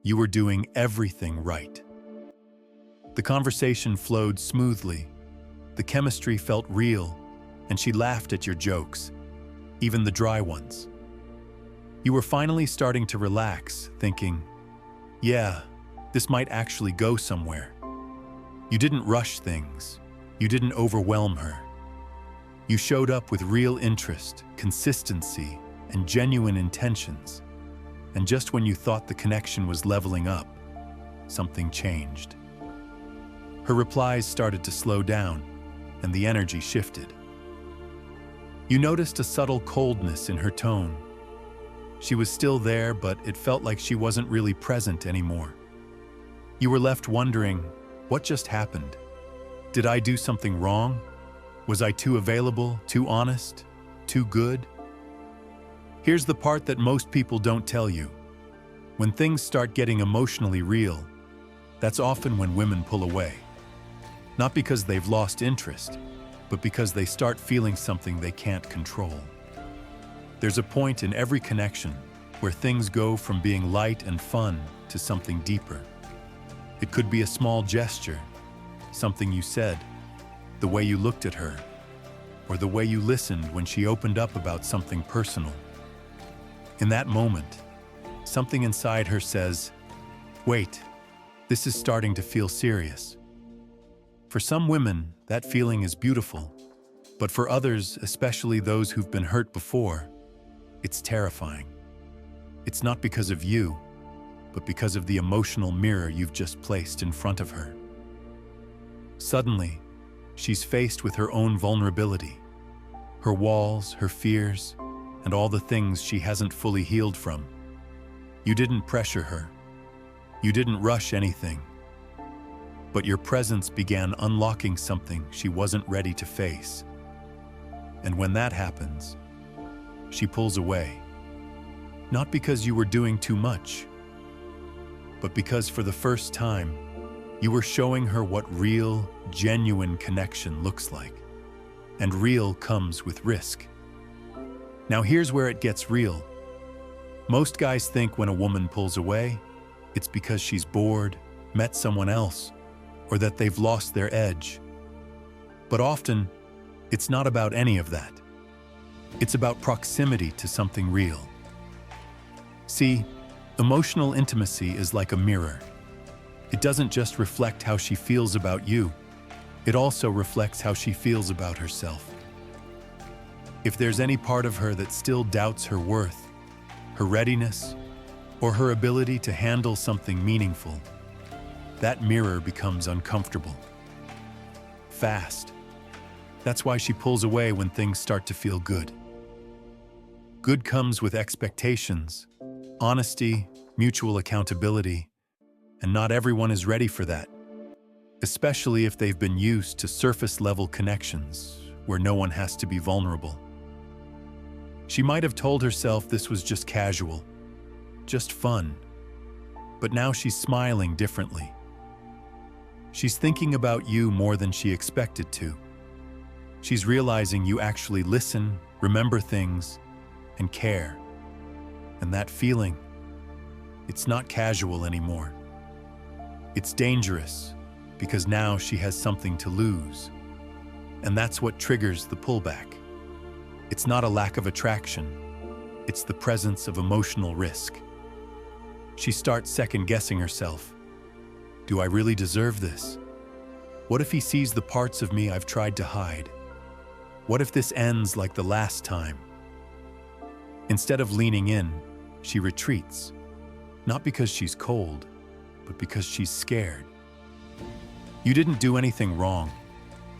You were doing everything right. The conversation flowed smoothly. The chemistry felt real, and she laughed at your jokes, even the dry ones. You were finally starting to relax, thinking, yeah, this might actually go somewhere. You didn't rush things. You didn't overwhelm her. You showed up with real interest, consistency, and genuine intentions. And just when you thought the connection was leveling up, something changed. Her replies started to slow down, and the energy shifted. You noticed a subtle coldness in her tone. She was still there, but it felt like she wasn't really present anymore. You were left wondering, what just happened? Did I do something wrong? Was I too available, too honest, too good? Here's the part that most people don't tell you. When things start getting emotionally real, that's often when women pull away. Not because they've lost interest, but because they start feeling something they can't control. There's a point in every connection where things go from being light and fun to something deeper. It could be a small gesture, something you said, the way you looked at her, or the way you listened when she opened up about something personal. In that moment, something inside her says, wait, this is starting to feel serious. For some women, that feeling is beautiful, but for others, especially those who've been hurt before, it's terrifying. It's not because of you, but because of the emotional mirror you've just placed in front of her. Suddenly, she's faced with her own vulnerability, her walls, her fears, and all the things she hasn't fully healed from. You didn't pressure her. You didn't rush anything. But your presence began unlocking something she wasn't ready to face. And when that happens, she pulls away. Not because you were doing too much, but because for the first time, you were showing her what real, genuine connection looks like. And real comes with risk. Now here's where it gets real. Most guys think when a woman pulls away, it's because she's bored, met someone else, or that they've lost their edge. But often, it's not about any of that. It's about proximity to something real. See, emotional intimacy is like a mirror. It doesn't just reflect how she feels about you, it also reflects how she feels about herself. If there's any part of her that still doubts her worth, her readiness, or her ability to handle something meaningful, that mirror becomes uncomfortable. Fast. That's why she pulls away when things start to feel good. Good comes with expectations, honesty, mutual accountability, and not everyone is ready for that, especially if they've been used to surface-level connections where no one has to be vulnerable. She might have told herself this was just casual, just fun, but now she's smiling differently. She's thinking about you more than she expected to. She's realizing you actually listen, remember things, and care. And that feeling, it's not casual anymore. It's dangerous, because now she has something to lose. And that's what triggers the pullback. It's not a lack of attraction. It's the presence of emotional risk. She starts second-guessing herself. Do I really deserve this? What if he sees the parts of me I've tried to hide? What if this ends like the last time? Instead of leaning in, she retreats. Not because she's cold, but because she's scared. You didn't do anything wrong.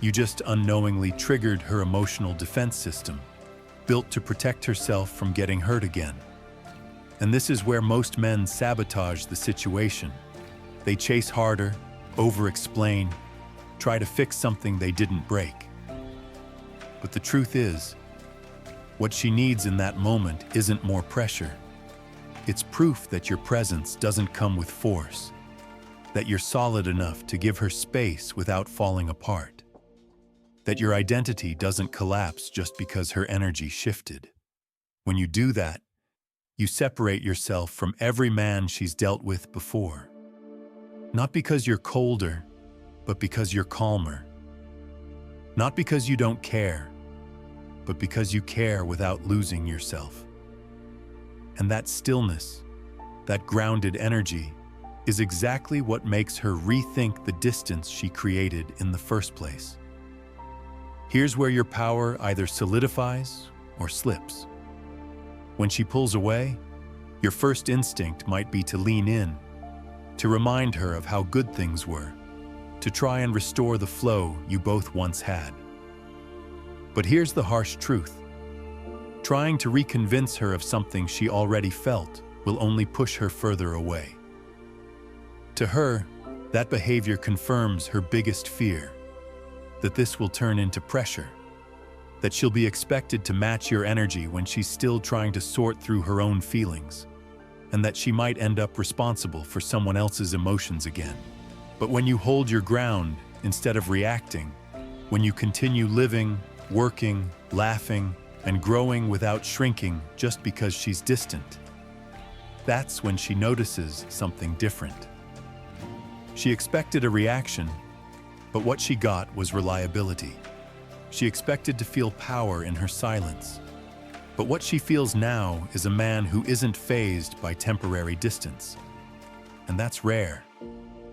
You just unknowingly triggered her emotional defense system, built to protect herself from getting hurt again. And this is where most men sabotage the situation. They chase harder, over-explain, try to fix something they didn't break. But the truth is, what she needs in that moment isn't more pressure. It's proof that your presence doesn't come with force, that you're solid enough to give her space without falling apart, that your identity doesn't collapse just because her energy shifted. When you do that, You separate yourself from every man she's dealt with before. Not because you're colder, but because you're calmer. Not because you don't care, but because you care without losing yourself. And that stillness, that grounded energy, is exactly what makes her rethink the distance she created in the first place. Here's where your power either solidifies or slips. When she pulls away, your first instinct might be to lean in, to remind her of how good things were, to try and restore the flow you both once had. But here's the harsh truth. Trying to reconvince her of something she already felt will only push her further away. To her, that behavior confirms her biggest fear, that this will turn into pressure, that she'll be expected to match your energy when she's still trying to sort through her own feelings, and that she might end up responsible for someone else's emotions again. But when you hold your ground instead of reacting, when you continue living, working, laughing, and growing without shrinking just because she's distant, that's when she notices something different. She expected a reaction, but what she got was reliability. She expected to feel power in her silence, but what she feels now is a man who isn't fazed by temporary distance. And that's rare,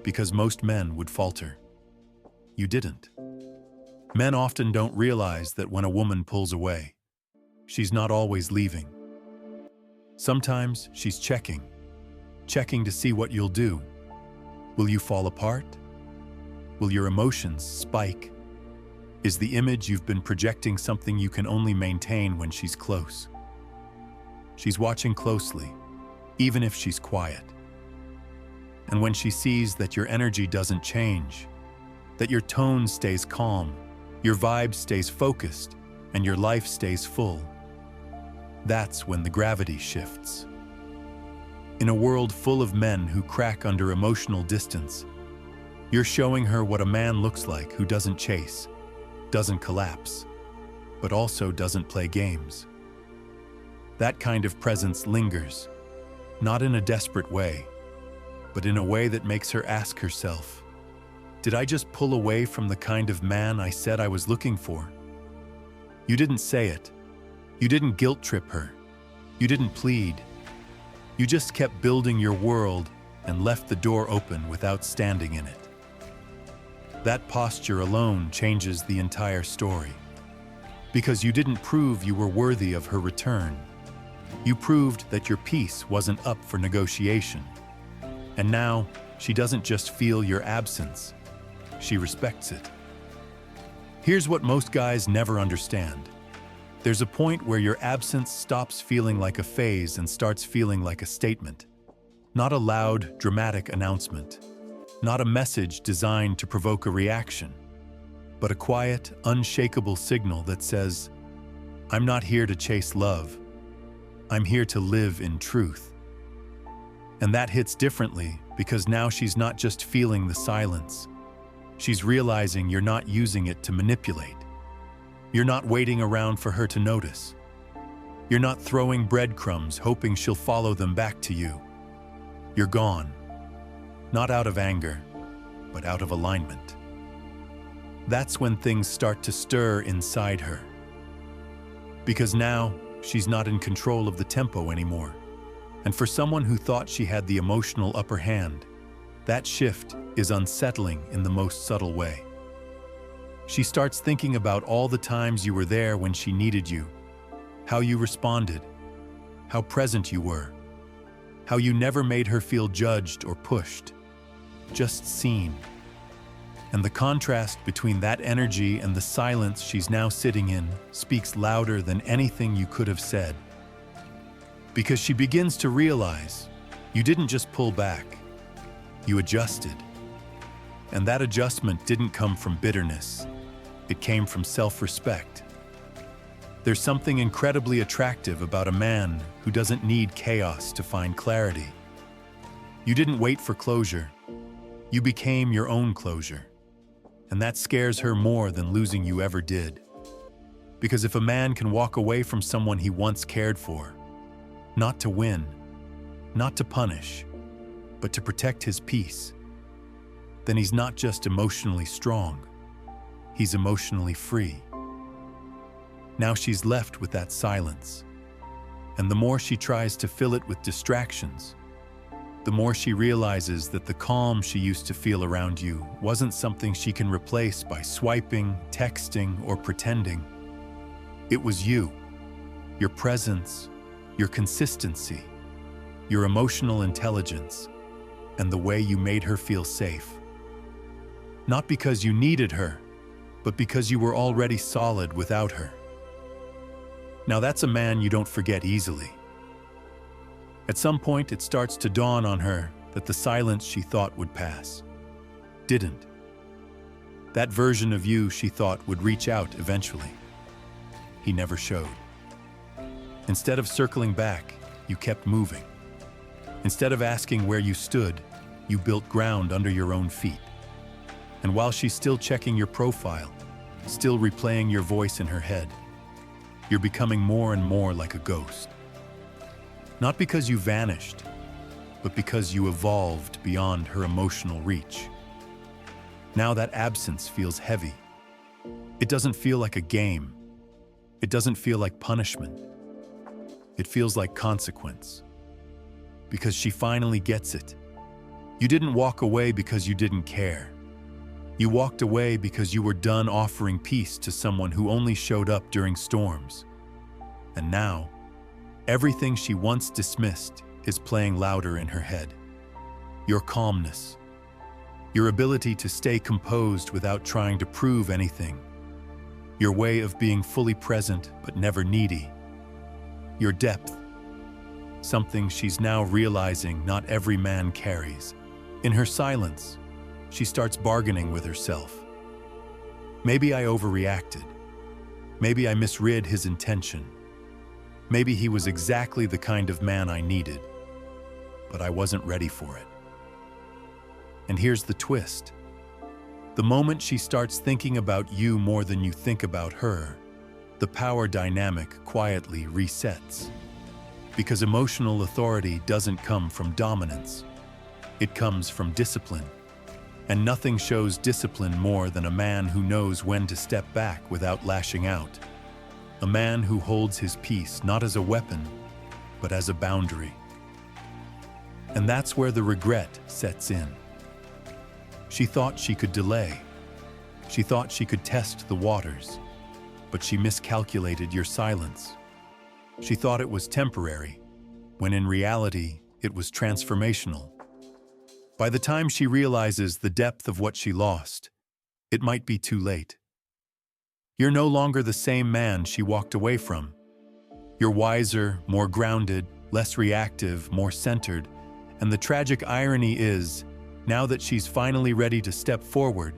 because most men would falter. You didn't. Men often don't realize that when a woman pulls away, she's not always leaving. Sometimes she's checking to see what you'll do. Will you fall apart? Will your emotions spike? Is the image you've been projecting something you can only maintain when she's close? She's watching closely, even if she's quiet. And when she sees that your energy doesn't change, that your tone stays calm, your vibe stays focused, and your life stays full, that's when the gravity shifts. In a world full of men who crack under emotional distance, you're showing her what a man looks like who doesn't chase, doesn't collapse, but also doesn't play games. That kind of presence lingers, not in a desperate way, but in a way that makes her ask herself, did I just pull away from the kind of man I said I was looking for? You didn't say it. You didn't guilt trip her. You didn't plead. You just kept building your world and left the door open without standing in it. That posture alone changes the entire story. Because you didn't prove you were worthy of her return. You proved that your peace wasn't up for negotiation. And now, she doesn't just feel your absence, she respects it. Here's what most guys never understand. There's a point where your absence stops feeling like a phase and starts feeling like a statement. Not a loud, dramatic announcement. Not a message designed to provoke a reaction, but a quiet, unshakable signal that says, I'm not here to chase love. I'm here to live in truth. And that hits differently because now she's not just feeling the silence. She's realizing you're not using it to manipulate. You're not waiting around for her to notice. You're not throwing breadcrumbs hoping she'll follow them back to you. You're gone. Not out of anger, but out of alignment. That's when things start to stir inside her. Because now, she's not in control of the tempo anymore. And for someone who thought she had the emotional upper hand, that shift is unsettling in the most subtle way. She starts thinking about all the times you were there when she needed you, how you responded, how present you were, how you never made her feel judged or pushed, just seen. And the contrast between that energy and the silence she's now sitting in speaks louder than anything you could have said. Because she begins to realize you didn't just pull back, you adjusted. And that adjustment didn't come from bitterness, it came from self-respect. There's something incredibly attractive about a man who doesn't need chaos to find clarity. You didn't wait for closure, you became your own closure. And that scares her more than losing you ever did. Because if a man can walk away from someone he once cared for, Not to win, not to punish, but to protect his peace. Then he's not just emotionally strong, he's emotionally free. Now she's left with that silence, and the more she tries to fill it with distractions, the more she realizes that the calm she used to feel around you wasn't something she can replace by swiping, texting, or pretending. It was you, your presence, your consistency, your emotional intelligence, and the way you made her feel safe. Not because you needed her, but because you were already solid without her. Now that's a man you don't forget easily. At some point, it starts to dawn on her that the silence she thought would pass didn't. That version of you she thought would reach out eventually. He never showed. Instead of circling back, you kept moving. Instead of asking where you stood, you built ground under your own feet. And while she's still checking your profile, still replaying your voice in her head, you're becoming more and more like a ghost. Not because you vanished, but because you evolved beyond her emotional reach. Now that absence feels heavy. It doesn't feel like a game. It doesn't feel like punishment. It feels like consequence. Because she finally gets it. You didn't walk away because you didn't care. You walked away because you were done offering peace to someone who only showed up during storms. And now, everything she once dismissed is playing louder in her head. Your calmness, your ability to stay composed without trying to prove anything, your way of being fully present but never needy, your depth, something she's now realizing not every man carries. In her silence, she starts bargaining with herself. Maybe I overreacted. Maybe I misread his intention. Maybe he was exactly the kind of man I needed, but I wasn't ready for it. And here's the twist. The moment she starts thinking about you more than you think about her, the power dynamic quietly resets. Because emotional authority doesn't come from dominance. It comes from discipline. And nothing shows discipline more than a man who knows when to step back without lashing out. A man who holds his peace not as a weapon, but as a boundary. And that's where the regret sets in. She thought she could delay. She thought she could test the waters, but she miscalculated your silence. She thought it was temporary, when in reality, it was transformational. By the time she realizes the depth of what she lost, it might be too late. You're no longer the same man she walked away from. You're wiser, more grounded, less reactive, more centered, and the tragic irony is, now that she's finally ready to step forward,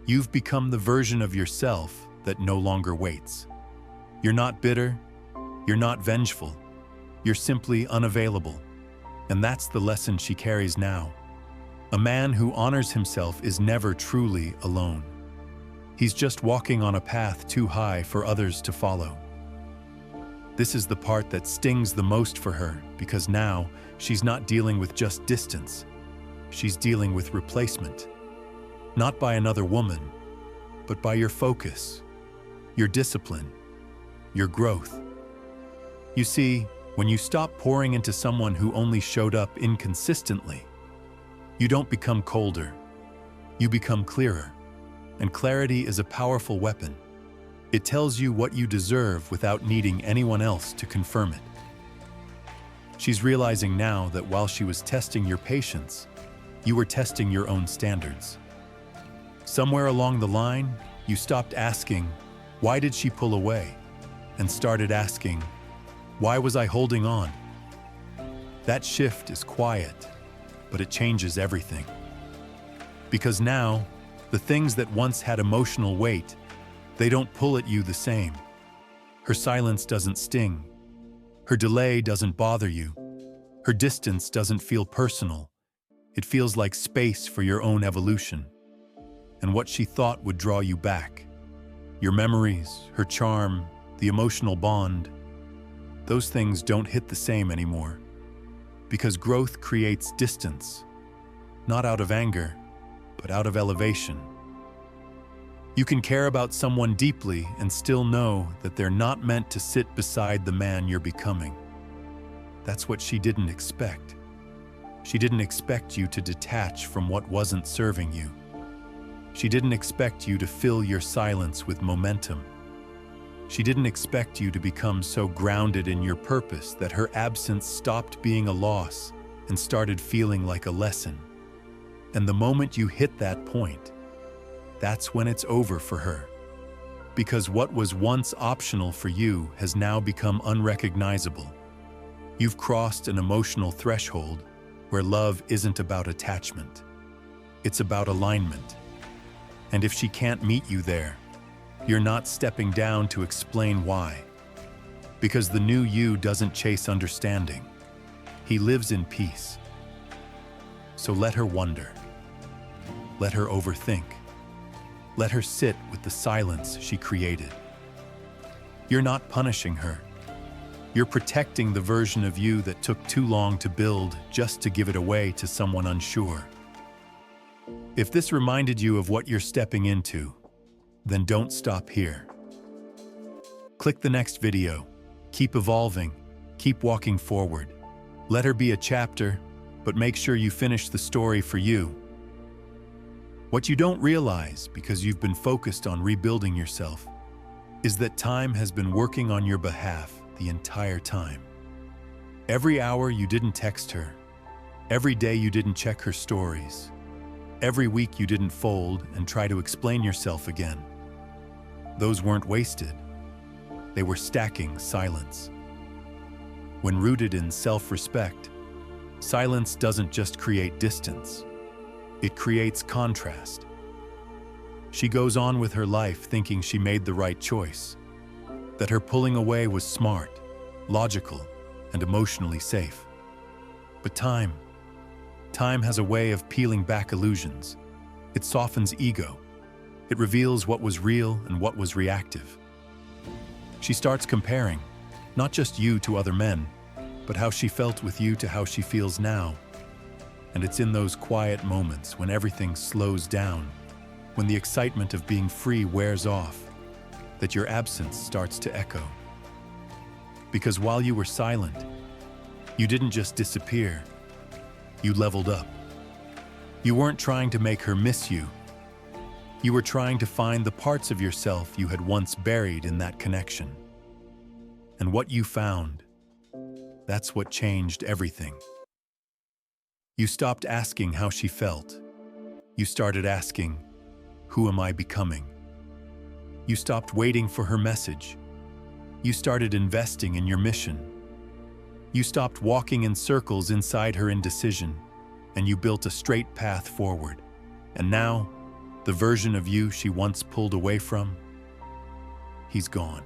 you've become the version of yourself that no longer waits. You're not bitter, you're not vengeful, you're simply unavailable. And that's the lesson she carries now. A man who honors himself is never truly alone. He's just walking on a path too high for others to follow. This is the part that stings the most for her, because now she's not dealing with just distance. She's dealing with replacement. Not by another woman, but by your focus, your discipline, your growth. You see, when you stop pouring into someone who only showed up inconsistently, you don't become colder, you become clearer. And clarity is a powerful weapon. It tells you what you deserve without needing anyone else to confirm it. She's realizing now that while she was testing your patience, you were testing your own standards. Somewhere along the line, you stopped asking, why did she pull away? And started asking, why was I holding on? That shift is quiet, but it changes everything. Because now, the things that once had emotional weight, they don't pull at you the same. Her silence doesn't sting. Her delay doesn't bother you. Her distance doesn't feel personal. It feels like space for your own evolution. And what she thought would draw you back, your memories, her charm, the emotional bond, those things don't hit the same anymore. Because growth creates distance, not out of anger, but out of elevation. You can care about someone deeply and still know that they're not meant to sit beside the man you're becoming. That's what she didn't expect. She didn't expect you to detach from what wasn't serving you. She didn't expect you to fill your silence with momentum. She didn't expect you to become so grounded in your purpose that her absence stopped being a loss and started feeling like a lesson. And the moment you hit that point, that's when it's over for her. Because what was once optional for you has now become unrecognizable. You've crossed an emotional threshold where love isn't about attachment. It's about alignment. And if she can't meet you there, you're not stepping down to explain why. Because the new you doesn't chase understanding. He lives in peace. So let her wonder. Let her overthink. Let her sit with the silence she created. You're not punishing her. You're protecting the version of you that took too long to build just to give it away to someone unsure. If this reminded you of what you're stepping into, then don't stop here. Click the next video. Keep evolving. Keep walking forward. Let her be a chapter, but make sure you finish the story for you. What you don't realize, because you've been focused on rebuilding yourself, is that time has been working on your behalf the entire time. Every hour you didn't text her, every day you didn't check her stories, every week you didn't fold and try to explain yourself again. Those weren't wasted. They were stacking silence. When rooted in self-respect, silence doesn't just create distance, it creates contrast. She goes on with her life thinking she made the right choice, that her pulling away was smart, logical, and emotionally safe. But time has a way of peeling back illusions. It softens ego. It reveals what was real and what was reactive. She starts comparing, not just you to other men, but how she felt with you to how she feels now. And it's in those quiet moments when everything slows down, when the excitement of being free wears off, that your absence starts to echo. Because while you were silent, you didn't just disappear, you leveled up. You weren't trying to make her miss you. You were trying to find the parts of yourself you had once buried in that connection. And what you found, that's what changed everything. You stopped asking how she felt. You started asking, who am I becoming? You stopped waiting for her message. You started investing in your mission. You stopped walking in circles inside her indecision, and you built a straight path forward. And now, the version of you she once pulled away from, he's gone.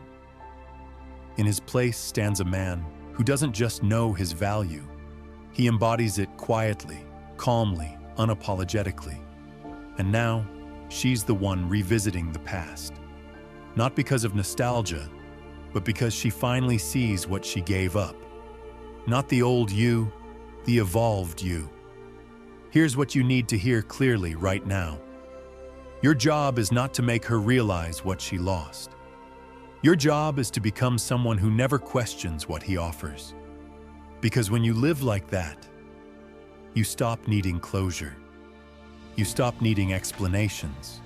In his place stands a man who doesn't just know his value. He embodies it quietly, calmly, unapologetically. And now, she's the one revisiting the past. Not because of nostalgia, but because she finally sees what she gave up. Not the old you, the evolved you. Here's what you need to hear clearly right now. Your job is not to make her realize what she lost. Your job is to become someone who never questions what he offers. Because when you live like that, you stop needing closure. You stop needing explanations.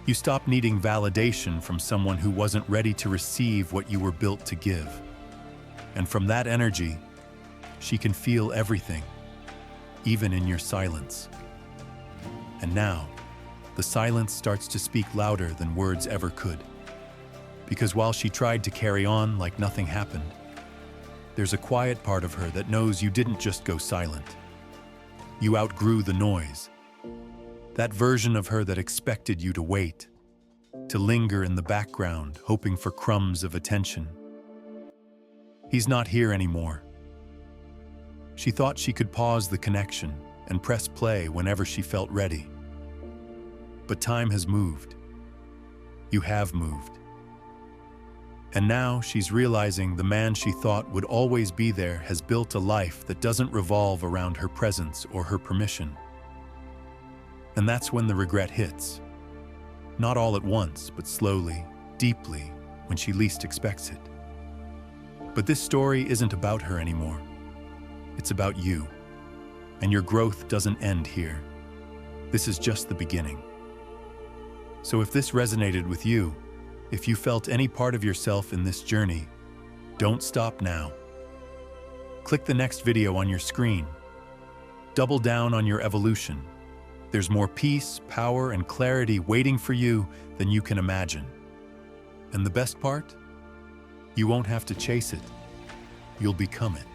You stop needing validation from someone who wasn't ready to receive what you were built to give. And from that energy, she can feel everything, even in your silence. And now, the silence starts to speak louder than words ever could. Because while she tried to carry on like nothing happened, there's a quiet part of her that knows you didn't just go silent. You outgrew the noise. That version of her that expected you to wait, to linger in the background, hoping for crumbs of attention. He's not here anymore. She thought she could pause the connection and press play whenever she felt ready. But time has moved. You have moved. And now she's realizing the man she thought would always be there has built a life that doesn't revolve around her presence or her permission. And that's when the regret hits. Not all at once, but slowly, deeply, when she least expects it. But this story isn't about her anymore. It's about you. And your growth doesn't end here. This is just the beginning. So if this resonated with you, if you felt any part of yourself in this journey, don't stop now. Click the next video on your screen. Double down on your evolution. There's more peace, power, and clarity waiting for you than you can imagine. And the best part? You won't have to chase it. You'll become it.